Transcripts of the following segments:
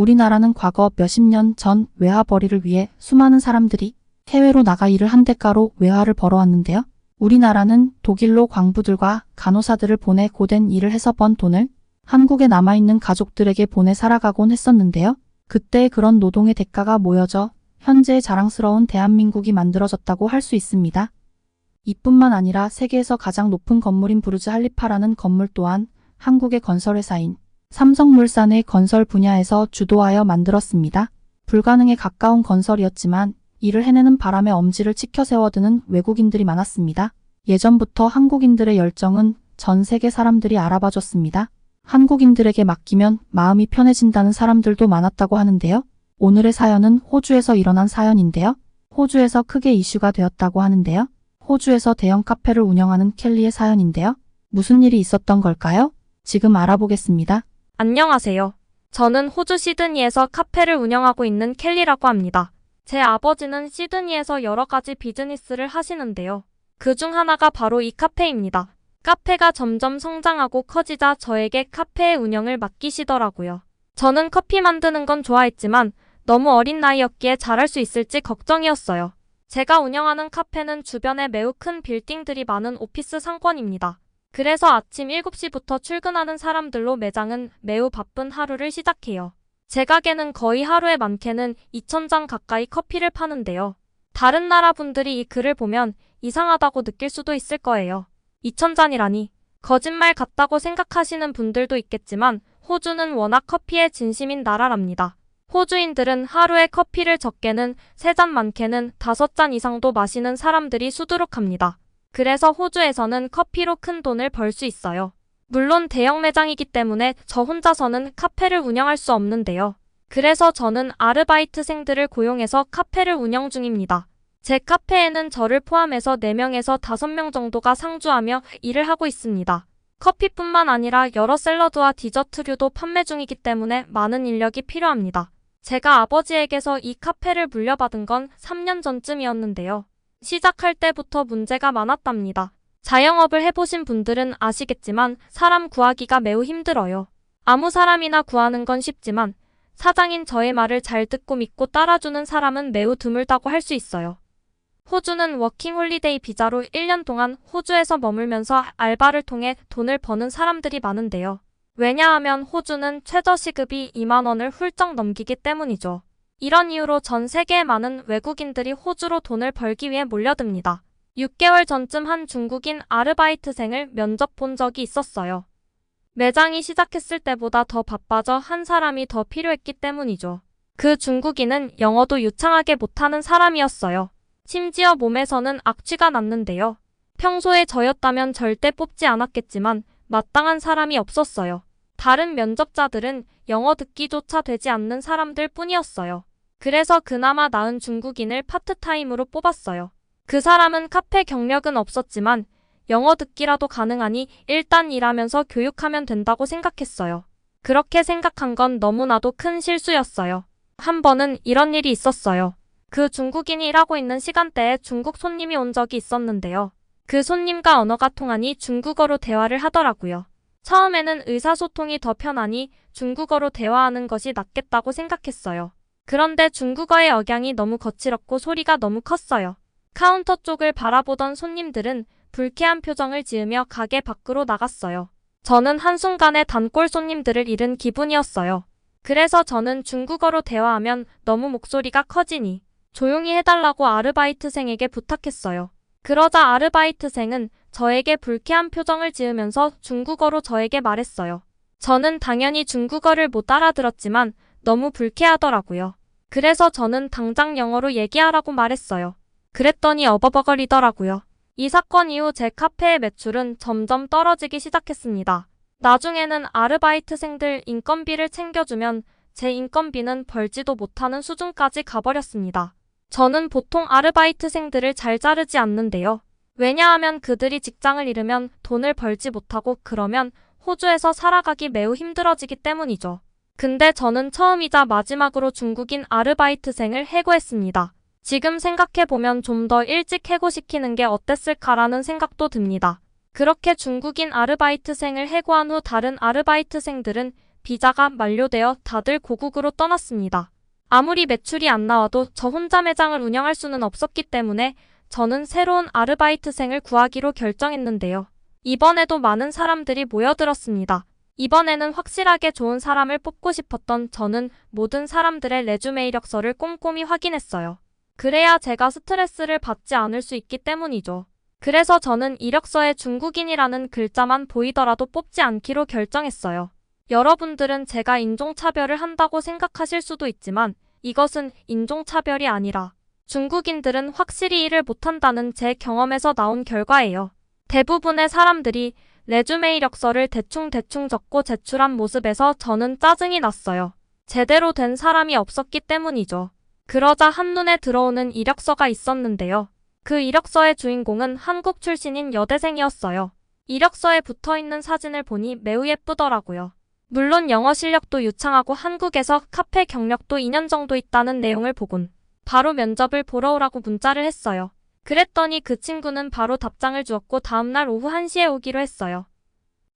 우리나라는 과거 몇십 년 전 외화벌이를 위해 수많은 사람들이 해외로 나가 일을 한 대가로 외화를 벌어왔는데요. 우리나라는 독일로 광부들과 간호사들을 보내 고된 일을 해서 번 돈을 한국에 남아있는 가족들에게 보내 살아가곤 했었는데요. 그때 그런 노동의 대가가 모여져 현재의 자랑스러운 대한민국이 만들어졌다고 할 수 있습니다. 이뿐만 아니라 세계에서 가장 높은 건물인 부르즈 할리파라는 건물 또한 한국의 건설회사인 삼성물산의 건설 분야에서 주도하여 만들었습니다. 불가능에 가까운 건설이었지만 이를 해내는 바람에 엄지를 치켜 세워드는 외국인들이 많았습니다. 예전부터 한국인들의 열정은 전 세계 사람들이 알아봐줬습니다. 한국인들에게 맡기면 마음이 편해진다는 사람들도 많았다고 하는데요. 오늘의 사연은 호주에서 일어난 사연인데요. 호주에서 크게 이슈가 되었다고 하는데요. 호주에서 대형 카페를 운영하는 켈리의 사연인데요. 무슨 일이 있었던 걸까요? 지금 알아보겠습니다. 안녕하세요. 저는 호주 시드니에서 카페를 운영하고 있는 켈리라고 합니다. 제 아버지는 시드니에서 여러 가지 비즈니스를 하시는데요. 그중 하나가 바로 이 카페입니다. 카페가 점점 성장하고 커지자 저에게 카페의 운영을 맡기시더라고요. 저는 커피 만드는 건 좋아했지만 너무 어린 나이였기에 잘할 수 있을지 걱정이었어요. 제가 운영하는 카페는 주변에 매우 큰 빌딩들이 많은 오피스 상권입니다. 그래서 아침 7시부터 출근하는 사람들로 매장은 매우 바쁜 하루를 시작해요. 제 가게는 거의 하루에 많게는 2,000잔 가까이 커피를 파는데요. 다른 나라 분들이 이 글을 보면 이상하다고 느낄 수도 있을 거예요. 2,000잔이라니. 거짓말 같다고 생각하시는 분들도 있겠지만 호주는 워낙 커피에 진심인 나라랍니다. 호주인들은 하루에 커피를 적게는 3잔 많게는 5잔 이상도 마시는 사람들이 수두룩합니다. 그래서 호주에서는 커피로 큰 돈을 벌 수 있어요. 물론 대형 매장이기 때문에 저 혼자서는 카페를 운영할 수 없는데요. 그래서 저는 아르바이트생들을 고용해서 카페를 운영 중입니다. 제 카페에는 저를 포함해서 4명에서 5명 정도가 상주하며 일을 하고 있습니다. 커피뿐만 아니라 여러 샐러드와 디저트류도 판매 중이기 때문에 많은 인력이 필요합니다. 제가 아버지에게서 이 카페를 물려받은 건 3년 전쯤이었는데요. 시작할 때부터 문제가 많았답니다. 자영업을 해보신 분들은 아시겠지만 사람 구하기가 매우 힘들어요. 아무 사람이나 구하는 건 쉽지만 사장인 저의 말을 잘 듣고 믿고 따라주는 사람은 매우 드물다고 할 수 있어요. 호주는 워킹 홀리데이 비자로 1년 동안 호주에서 머물면서 알바를 통해 돈을 버는 사람들이 많은데요. 왜냐하면 호주는 최저시급이 2만 원을 훌쩍 넘기기 때문이죠. 이런 이유로 전 세계의 많은 외국인들이 호주로 돈을 벌기 위해 몰려듭니다. 6개월 전쯤 한 중국인 아르바이트생을 면접 본 적이 있었어요. 매장이 시작했을 때보다 더 바빠져 한 사람이 더 필요했기 때문이죠. 그 중국인은 영어도 유창하게 못하는 사람이었어요. 심지어 몸에서는 악취가 났는데요. 평소에 저였다면 절대 뽑지 않았겠지만 마땅한 사람이 없었어요. 다른 면접자들은 영어 듣기조차 되지 않는 사람들 뿐이었어요. 그래서 그나마 나은 중국인을 파트타임으로 뽑았어요. 그 사람은 카페 경력은 없었지만 영어 듣기라도 가능하니 일단 일하면서 교육하면 된다고 생각했어요. 그렇게 생각한 건 너무나도 큰 실수였어요. 한 번은 이런 일이 있었어요. 그 중국인이 일하고 있는 시간대에 중국 손님이 온 적이 있었는데요. 그 손님과 언어가 통하니 중국어로 대화를 하더라고요. 처음에는 의사소통이 더 편하니 중국어로 대화하는 것이 낫겠다고 생각했어요. 그런데 중국어의 억양이 너무 거칠었고 소리가 너무 컸어요. 카운터 쪽을 바라보던 손님들은 불쾌한 표정을 지으며 가게 밖으로 나갔어요. 저는 한순간에 단골 손님들을 잃은 기분이었어요. 그래서 저는 중국어로 대화하면 너무 목소리가 커지니 조용히 해달라고 아르바이트생에게 부탁했어요. 그러자 아르바이트생은 저에게 불쾌한 표정을 지으면서 중국어로 저에게 말했어요. 저는 당연히 중국어를 못 알아들었지만 너무 불쾌하더라고요. 그래서 저는 당장 영어로 얘기하라고 말했어요. 그랬더니 어버버거리더라고요. 이 사건 이후 제 카페의 매출은 점점 떨어지기 시작했습니다. 나중에는 아르바이트생들 인건비를 챙겨주면 제 인건비는 벌지도 못하는 수준까지 가버렸습니다. 저는 보통 아르바이트생들을 잘 자르지 않는데요. 왜냐하면 그들이 직장을 잃으면 돈을 벌지 못하고 그러면 호주에서 살아가기 매우 힘들어지기 때문이죠. 근데 저는 처음이자 마지막으로 중국인 아르바이트생을 해고했습니다. 지금 생각해보면 좀 더 일찍 해고시키는 게 어땠을까라는 생각도 듭니다. 그렇게 중국인 아르바이트생을 해고한 후 다른 아르바이트생들은 비자가 만료되어 다들 고국으로 떠났습니다. 아무리 매출이 안 나와도 저 혼자 매장을 운영할 수는 없었기 때문에 저는 새로운 아르바이트생을 구하기로 결정했는데요. 이번에도 많은 사람들이 모여들었습니다. 이번에는 확실하게 좋은 사람을 뽑고 싶었던 저는 모든 사람들의 레주메 이력서를 꼼꼼히 확인했어요. 그래야 제가 스트레스를 받지 않을 수 있기 때문이죠. 그래서 저는 이력서에 중국인이라는 글자만 보이더라도 뽑지 않기로 결정했어요. 여러분들은 제가 인종차별을 한다고 생각하실 수도 있지만 이것은 인종차별이 아니라 중국인들은 확실히 일을 못한다는 제 경험에서 나온 결과예요. 대부분의 사람들이 레주메 이력서를 대충 적고 제출한 모습에서 저는 짜증이 났어요. 제대로 된 사람이 없었기 때문이죠. 그러자 한눈에 들어오는 이력서가 있었는데요. 그 이력서의 주인공은 한국 출신인 여대생이었어요. 이력서에 붙어있는 사진을 보니 매우 예쁘더라고요. 물론 영어 실력도 유창하고 한국에서 카페 경력도 2년 정도 있다는 내용을 보곤 바로 면접을 보러 오라고 문자를 했어요. 그랬더니 그 친구는 바로 답장을 주었고 다음날 오후 1시에 오기로 했어요.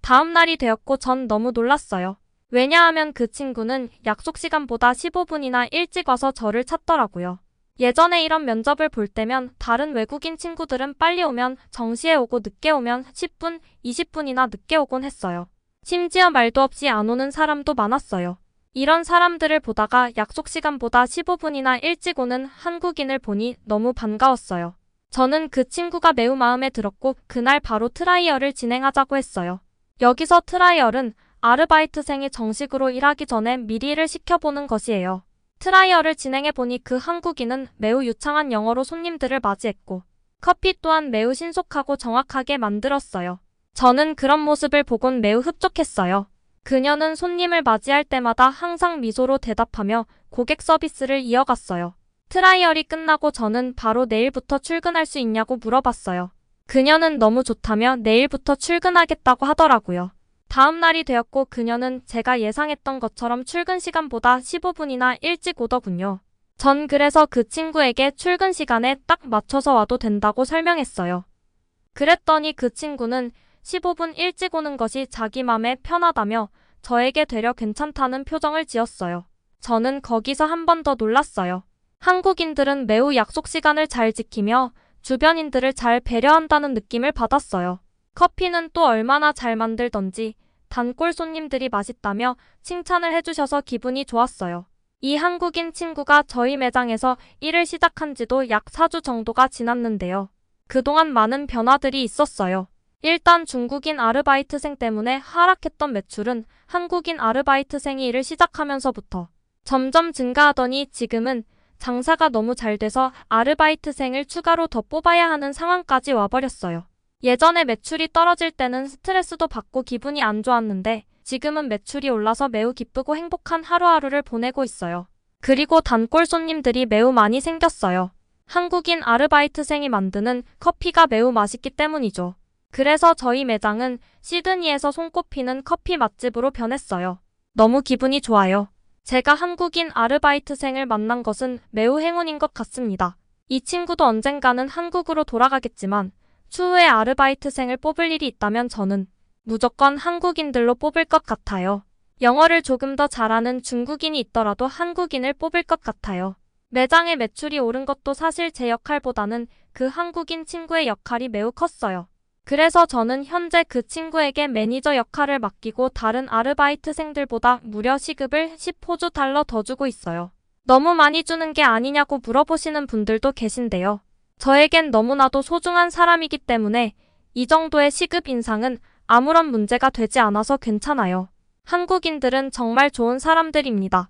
다음날이 되었고 전 너무 놀랐어요. 왜냐하면 그 친구는 약속 시간보다 15분이나 일찍 와서 저를 찾더라고요. 예전에 이런 면접을 볼 때면 다른 외국인 친구들은 빨리 오면 정시에 오고 늦게 오면 10분, 20분이나 늦게 오곤 했어요. 심지어 말도 없이 안 오는 사람도 많았어요. 이런 사람들을 보다가 약속 시간보다 15분이나 일찍 오는 한국인을 보니 너무 반가웠어요. 저는 그 친구가 매우 마음에 들었고 그날 바로 트라이얼을 진행하자고 했어요. 여기서 트라이얼은 아르바이트생이 정식으로 일하기 전에 미리 일을 시켜보는 것이에요. 트라이얼을 진행해보니 그 한국인은 매우 유창한 영어로 손님들을 맞이했고 커피 또한 매우 신속하고 정확하게 만들었어요. 저는 그런 모습을 보곤 매우 흡족했어요. 그녀는 손님을 맞이할 때마다 항상 미소로 대답하며 고객 서비스를 이어갔어요. 트라이얼이 끝나고 저는 바로 내일부터 출근할 수 있냐고 물어봤어요. 그녀는 너무 좋다며 내일부터 출근하겠다고 하더라고요. 다음 날이 되었고 그녀는 제가 예상했던 것처럼 출근 시간보다 15분이나 일찍 오더군요. 전 그래서 그 친구에게 출근 시간에 딱 맞춰서 와도 된다고 설명했어요. 그랬더니 그 친구는 15분 일찍 오는 것이 자기 맘에 편하다며 저에게 되려 괜찮다는 표정을 지었어요. 저는 거기서 한 번 더 놀랐어요. 한국인들은 매우 약속 시간을 잘 지키며 주변인들을 잘 배려한다는 느낌을 받았어요. 커피는 또 얼마나 잘 만들던지 단골 손님들이 맛있다며 칭찬을 해주셔서 기분이 좋았어요. 이 한국인 친구가 저희 매장에서 일을 시작한 지도 약 4주 정도가 지났는데요. 그동안 많은 변화들이 있었어요. 일단 중국인 아르바이트생 때문에 하락했던 매출은 한국인 아르바이트생이 일을 시작하면서부터 점점 증가하더니 지금은 장사가 너무 잘 돼서 아르바이트생을 추가로 더 뽑아야 하는 상황까지 와버렸어요. 예전에 매출이 떨어질 때는 스트레스도 받고 기분이 안 좋았는데 지금은 매출이 올라서 매우 기쁘고 행복한 하루하루를 보내고 있어요. 그리고 단골 손님들이 매우 많이 생겼어요. 한국인 아르바이트생이 만드는 커피가 매우 맛있기 때문이죠. 그래서 저희 매장은 시드니에서 손꼽히는 커피 맛집으로 변했어요. 너무 기분이 좋아요. 제가 한국인 아르바이트생을 만난 것은 매우 행운인 것 같습니다. 이 친구도 언젠가는 한국으로 돌아가겠지만 추후에 아르바이트생을 뽑을 일이 있다면 저는 무조건 한국인들로 뽑을 것 같아요. 영어를 조금 더 잘하는 중국인이 있더라도 한국인을 뽑을 것 같아요. 매장의 매출이 오른 것도 사실 제 역할보다는 그 한국인 친구의 역할이 매우 컸어요. 그래서 저는 현재 그 친구에게 매니저 역할을 맡기고 다른 아르바이트생들보다 무려 시급을 10호주 달러 더 주고 있어요. 너무 많이 주는 게 아니냐고 물어보시는 분들도 계신데요. 저에겐 너무나도 소중한 사람이기 때문에 이 정도의 시급 인상은 아무런 문제가 되지 않아서 괜찮아요. 한국인들은 정말 좋은 사람들입니다.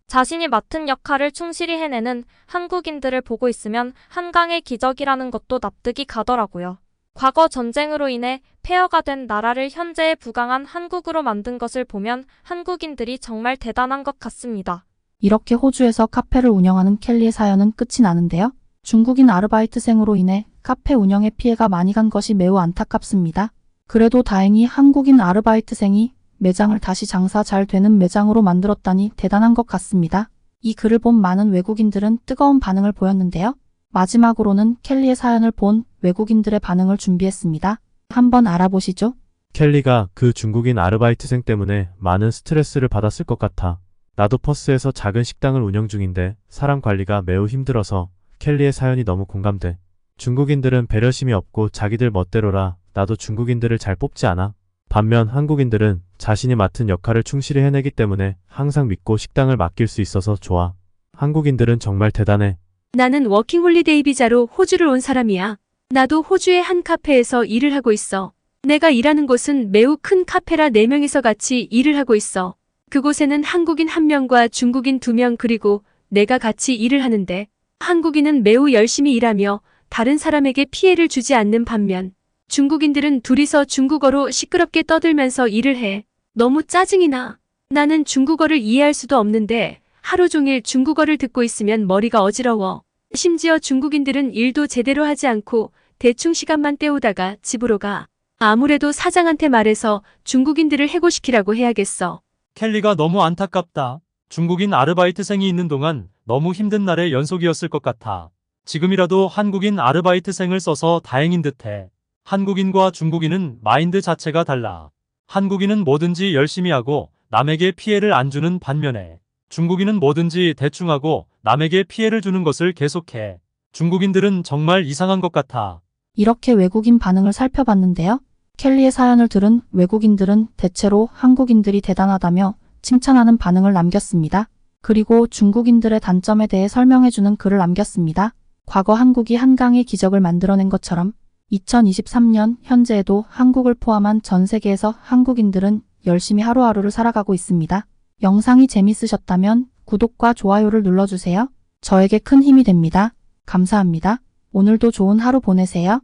자신이 맡은 역할을 충실히 해내는 한국인들을 보고 있으면 한강의 기적이라는 것도 납득이 가더라고요. 과거 전쟁으로 인해 폐허가 된 나라를 현재에 부강한 한국으로 만든 것을 보면 한국인들이 정말 대단한 것 같습니다. 이렇게 호주에서 카페를 운영하는 켈리의 사연은 끝이 나는데요. 중국인 아르바이트생으로 인해 카페 운영에 피해가 많이 간 것이 매우 안타깝습니다. 그래도 다행히 한국인 아르바이트생이 매장을 다시 장사 잘 되는 매장으로 만들었다니 대단한 것 같습니다. 이 글을 본 많은 외국인들은 뜨거운 반응을 보였는데요. 마지막으로는 켈리의 사연을 본 외국인들의 반응을 준비했습니다. 한번 알아보시죠. 켈리가 그 중국인 아르바이트생 때문에 많은 스트레스를 받았을 것 같아. 나도 퍼스에서 작은 식당을 운영 중인데 사람 관리가 매우 힘들어서 켈리의 사연이 너무 공감돼. 중국인들은 배려심이 없고 자기들 멋대로라 나도 중국인들을 잘 뽑지 않아. 반면 한국인들은 자신이 맡은 역할을 충실히 해내기 때문에 항상 믿고 식당을 맡길 수 있어서 좋아. 한국인들은 정말 대단해. 나는 워킹홀리데이 비자로 호주를 온 사람이야. 나도 호주의 한 카페에서 일을 하고 있어. 내가 일하는 곳은 매우 큰 카페라 4명이서 같이 일을 하고 있어. 그곳에는 한국인 1명과 중국인 2명 그리고 내가 같이 일을 하는데 한국인은 매우 열심히 일하며 다른 사람에게 피해를 주지 않는 반면 중국인들은 둘이서 중국어로 시끄럽게 떠들면서 일을 해. 너무 짜증이 나. 나는 중국어를 이해할 수도 없는데 하루 종일 중국어를 듣고 있으면 머리가 어지러워. 심지어 중국인들은 일도 제대로 하지 않고 대충 시간만 때우다가 집으로 가. 아무래도 사장한테 말해서 중국인들을 해고시키라고 해야겠어. 켈리가 너무 안타깝다. 중국인 아르바이트생이 있는 동안 너무 힘든 날의 연속이었을 것 같아. 지금이라도 한국인 아르바이트생을 써서 다행인 듯해. 한국인과 중국인은 마인드 자체가 달라. 한국인은 뭐든지 열심히 하고 남에게 피해를 안 주는 반면에 중국인은 뭐든지 대충 하고 남에게 피해를 주는 것을 계속해. 중국인들은 정말 이상한 것 같아. 이렇게 외국인 반응을 살펴봤는데요. 켈리의 사연을 들은 외국인들은 대체로 한국인들이 대단하다며 칭찬하는 반응을 남겼습니다. 그리고 중국인들의 단점에 대해 설명해주는 글을 남겼습니다. 과거 한국이 한강의 기적을 만들어낸 것처럼 2023년 현재에도 한국을 포함한 전 세계에서 한국인들은 열심히 하루하루를 살아가고 있습니다. 영상이 재밌으셨다면 구독과 좋아요를 눌러주세요. 저에게 큰 힘이 됩니다. 감사합니다. 오늘도 좋은 하루 보내세요.